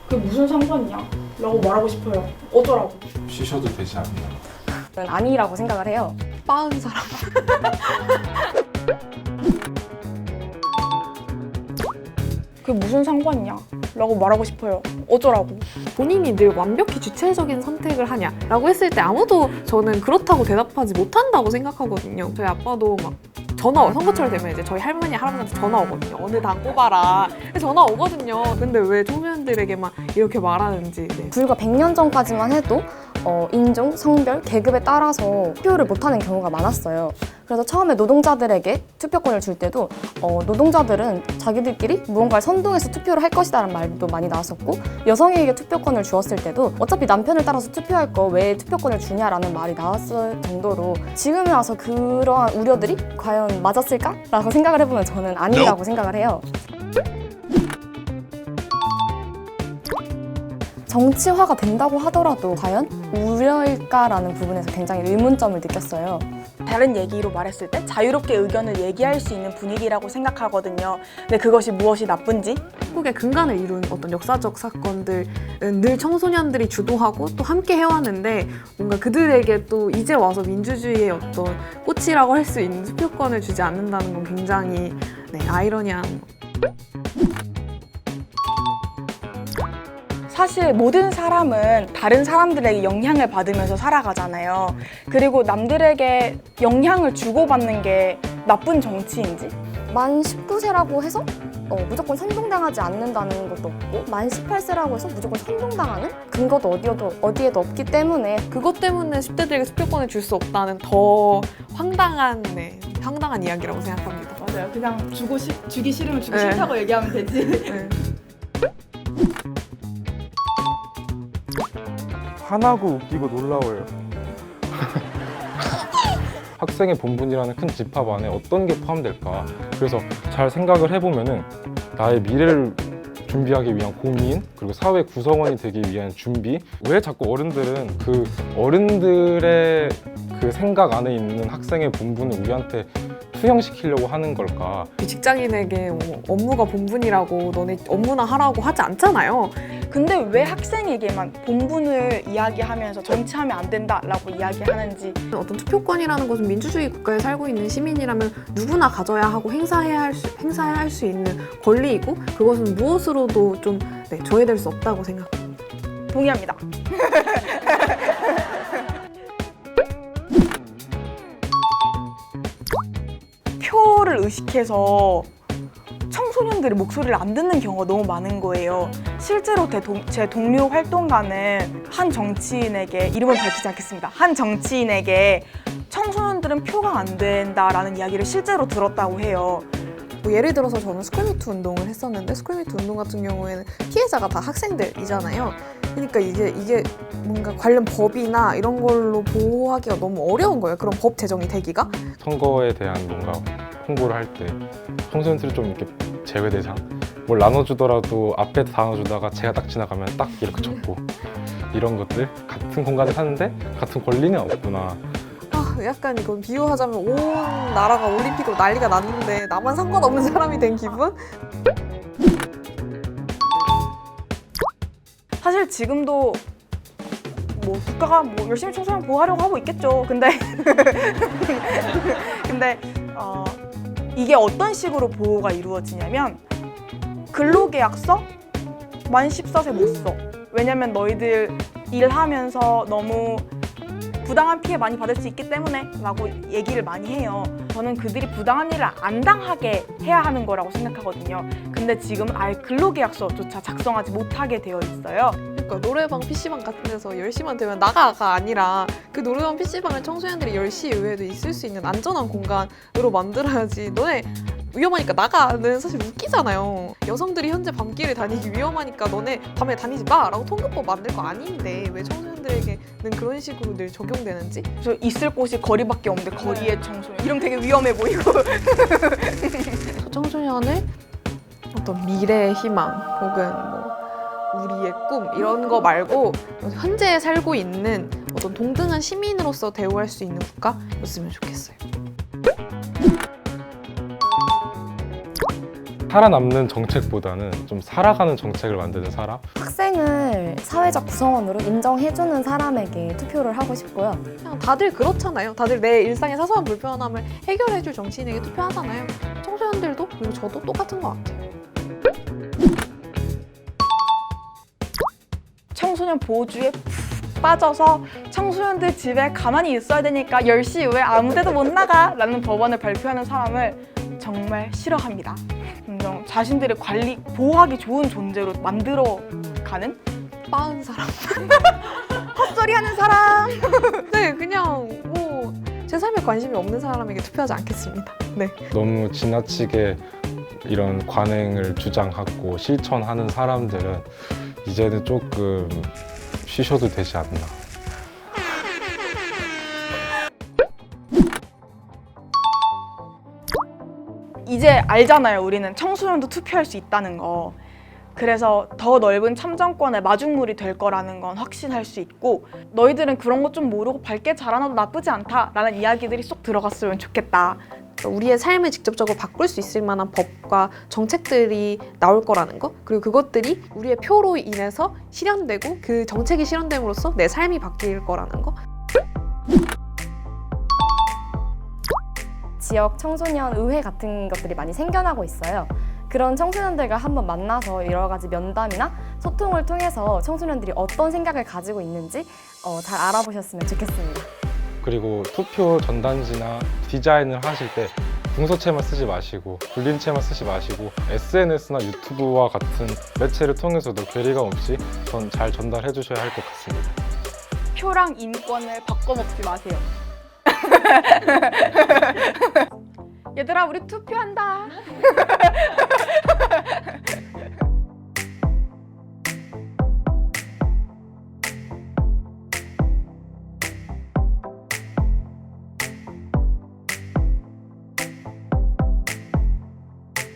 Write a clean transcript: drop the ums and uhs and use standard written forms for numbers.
그게 무슨 상관이야? 라고 말하고 싶어요. 어쩌라고? 쉬셔도 되지 않나. 저는 아니라고 생각을 해요. 빠은 사람. 그게 무슨 상관이야? 라고 말하고 싶어요. 어쩌라고? 본인이 늘 완벽히 주체적인 선택을 하냐라고 했을 때 아무도 저는 그렇다고 대답하지 못한다고 생각하거든요. 저희 아빠도 막 선거철 되면 이제 저희 할머니, 할아버지한테 전화 오거든요. 어느 당 뽑아라. 전화 오거든요. 근데 왜 청소년들에게만 이렇게 말하는지. 네. 불과 100년 전까지만 해도 인종, 성별, 계급에 따라서 투표를 못하는 경우가 많았어요. 그래서 처음에 노동자들에게 투표권을 줄 때도 노동자들은 자기들끼리 무언가를 선동해서 투표를 할 것이다라는 말도 많이 나왔었고, 여성에게 투표권을 주었을 때도 어차피 남편을 따라서 투표할 거 왜 투표권을 주냐라는 말이 나왔을 정도로, 지금에 와서 그러한 우려들이 과연 맞았을까라고 생각을 해보면 저는 아니라고 생각을 해요. 정치화가 된다고 하더라도 과연 우려일까라는 부분에서 굉장히 의문점을 느꼈어요. 다른 얘기로 말했을 때 자유롭게 의견을 얘기할 수 있는 분위기라고 생각하거든요. 근데 그것이 무엇이 나쁜지? 한국의 근간을 이룬 어떤 역사적 사건들은 늘 청소년들이 주도하고 또 함께 해왔는데, 뭔가 그들에게 또 이제 와서 민주주의의 어떤 꽃이라고 할 수 있는 투표권을 주지 않는다는 건 굉장히 아이러니한. 사실 모든 사람은 다른 사람들에게 영향을 받으면서 살아가잖아요. 그리고 남들에게 영향을 주고받는 게 나쁜 정치인지? 만 19세라고 해서 무조건 선동당하지 않는다는 것도 없고, 만 18세라고 해서 무조건 선동당하는 근거도 어디에도 없기 때문에 그것 때문에 10대들에게 투표권을 줄 수 없다는 더 황당한 이야기라고 생각합니다. 맞아요. 그냥 주기 싫으면 주기 네. 싫다고 얘기하면 되지. 네. 화나고 웃기고 놀라워요. 학생의 본분이라는 큰 집합 안에 어떤 게 포함될까? 그래서 잘 생각을 해보면은 나의 미래를 준비하기 위한 고민, 그리고 사회 구성원이 되기 위한 준비. 왜 자꾸 어른들은 그 어른들의 그 생각 안에 있는 학생의 본분을 우리한테 투영시키려고 하는 걸까? 직장인에게 업무가 본분이라고 너네 업무나 하라고 하지 않잖아요. 근데 왜 학생에게만 본분을 이야기하면서 정치하면 안 된다라고 이야기하는지. 어떤 투표권이라는 것은 민주주의 국가에 살고 있는 시민이라면 누구나 가져야 하고 행사해야 할 수 있는 권리이고, 그것은 무엇으로도 좀 저해될 수 없다고 생각합니다. 동의합니다. 표를 의식해서 청소년들의 목소리를 안 듣는 경우가 너무 많은 거예요. 실제로 제 동료 활동가는 한 정치인에게, 이름은 밝히지 않겠습니다. 한 정치인에게 청소년들은 표가 안 된다라는 이야기를 실제로 들었다고 해요. 뭐 예를 들어서 저는 스쿨미투 운동을 했었는데, 스쿨미투 운동 같은 경우에는 피해자가 다 학생들이잖아요. 그러니까 이게 뭔가 관련 법이나 이런 걸로 보호하기가 너무 어려운 거예요. 그런 법 제정이 되기가. 선거에 대한 뭔가 홍보를 할 때 청소년들이 좀 이렇게 제외 대상 뭘 나눠주더라도 앞에 다 나눠주다가 제가 딱 지나가면 딱 이렇게 적고, 이런 것들, 같은 공간에 사는데 같은 권리는 없구나. 약간 이건 비유하자면 온 나라가 올림픽으로 난리가 났는데 나만 상관없는 사람이 된 기분? 사실 지금도 뭐 국가가 뭐 열심히 청소년 보호하려고 하고 있겠죠. 근데 이게 어떤 식으로 보호가 이루어지냐면, 근로계약서 만 14세 못 써. 왜냐면 너희들 일하면서 너무 부당한 피해 많이 받을 수 있기 때문에 라고 얘기를 많이 해요. 저는 그들이 부당한 일을 안 당하게 해야 하는 거라고 생각하거든요. 근데 지금은 아예 근로계약서조차 작성하지 못하게 되어 있어요. 그러니까 노래방, PC방 같은 데서 10시만 되면 나가가 아니라 그 노래방, PC방을 청소년들이 10시 이후에도 있을 수 있는 안전한 공간으로 만들어야지. 너네 위험하니까 나가는 사실 웃기잖아요. 여성들이 현재 밤길을 다니기 위험하니까 너네 밤에 다니지 마 라고 통근법 만들 거 아닌데 왜 청소년들에게는 그런 식으로 늘 적용되는지. 저 있을 곳이 거리밖에 없는데 거리의 청소년, 이러면 되게 위험해 보이고. 청소년을 어떤 미래의 희망 혹은 뭐 우리의 꿈 이런 거 말고 현재 살고 있는 어떤 동등한 시민으로서 대우할 수 있는 국가였으면 좋겠어요. 살아남는 정책보다는 좀 살아가는 정책을 만드는 사람? 학생을 사회적 구성원으로 인정해주는 사람에게 투표를 하고 싶고요. 그냥 다들 그렇잖아요. 다들 내 일상의 사소한 불편함을 해결해줄 정치인에게 투표하잖아요. 청소년들도 그리고 저도 똑같은 것 같아요. 청소년 보호주의에 푹 빠져서 청소년들 집에 가만히 있어야 되니까 10시 이후에 아무 데도 못 나가 라는 법안을 발표하는 사람을 정말 싫어합니다. 자신들을 보호하기 좋은 존재로 만들어가는 빠은 사람. 헛소리하는 사람. 네, 그냥 뭐 제 삶에 관심이 없는 사람에게 투표하지 않겠습니다. 네. 너무 지나치게 이런 관행을 주장하고 실천하는 사람들은 이제는 조금 쉬셔도 되지 않나. 이제 알잖아요. 우리는 청소년도 투표할 수 있다는 거. 그래서 더 넓은 참정권의 마중물이 될 거라는 건 확신할 수 있고, 너희들은 그런 거 좀 모르고 밝게 자라나도 나쁘지 않다라는 이야기들이 쏙 들어갔으면 좋겠다. 우리의 삶을 직접적으로 바꿀 수 있을 만한 법과 정책들이 나올 거라는 거, 그리고 그것들이 우리의 표로 인해서 실현되고 그 정책이 실현됨으로써 내 삶이 바뀔 거라는 거. 지역 청소년 의회 같은 것들이 많이 생겨나고 있어요. 그런 청소년들과 한번 만나서 여러 가지 면담이나 소통을 통해서 청소년들이 어떤 생각을 가지고 있는지 잘 알아보셨으면 좋겠습니다. 그리고 투표 전단지나 디자인을 하실 때 궁서체만 쓰지 마시고 불린체만 쓰지 마시고 SNS나 유튜브와 같은 매체를 통해서도 괴리감 없이 잘 전달해 주셔야 할 것 같습니다. 표랑 인권을 바꿔먹지 마세요. 얘들아, 우리 투표한다.